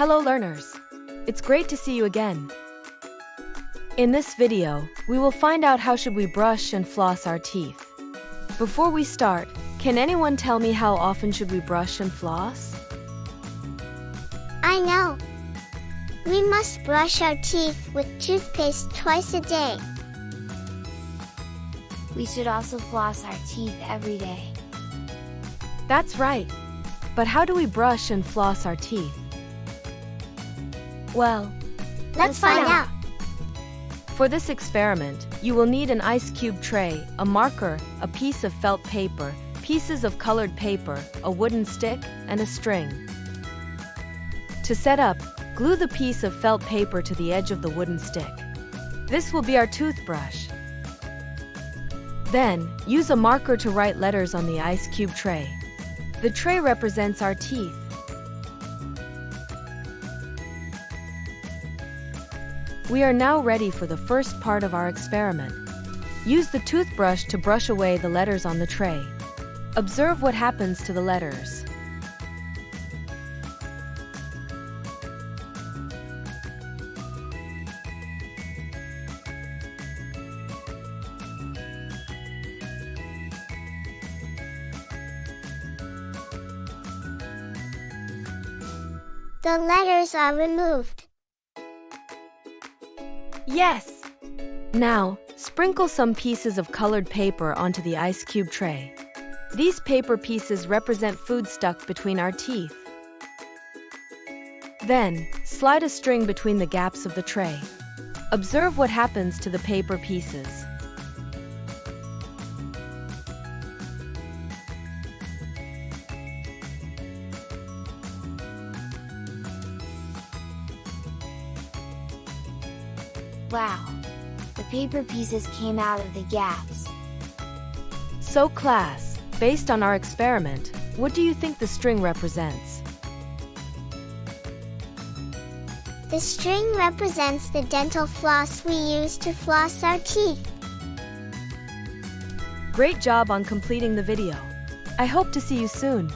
Hello learners! It's great to see you again. In this video, we will find out how should we brush and floss our teeth. Before we start, can anyone tell me how often should we brush and floss? I know. We must brush our teeth with toothpaste twice a day. We should also floss our teeth every day. That's right. But how do we brush and floss our teeth? Well, Let's find out. For this experiment, you will need an ice cube tray, a marker, a piece of felt paper, pieces of colored paper, a wooden stick, and a string. To set up, glue the piece of felt paper to the edge of the wooden stick. This will be our toothbrush. Then, use a marker to write letters on the ice cube tray. The tray represents our teeth. We are now ready for the first part of our experiment. Use the toothbrush to brush away the letters on the tray. Observe what happens to the letters. The letters are removed. Yes! Now, sprinkle some pieces of colored paper onto the ice cube tray. These paper pieces represent food stuck between our teeth. Then, slide a string between the gaps of the tray. Observe what happens to the paper pieces. Wow! The paper pieces came out of the gaps. So class, based on our experiment, what do you think the string represents? The string represents the dental floss we use to floss our teeth. Great job on completing the video. I hope to see you soon.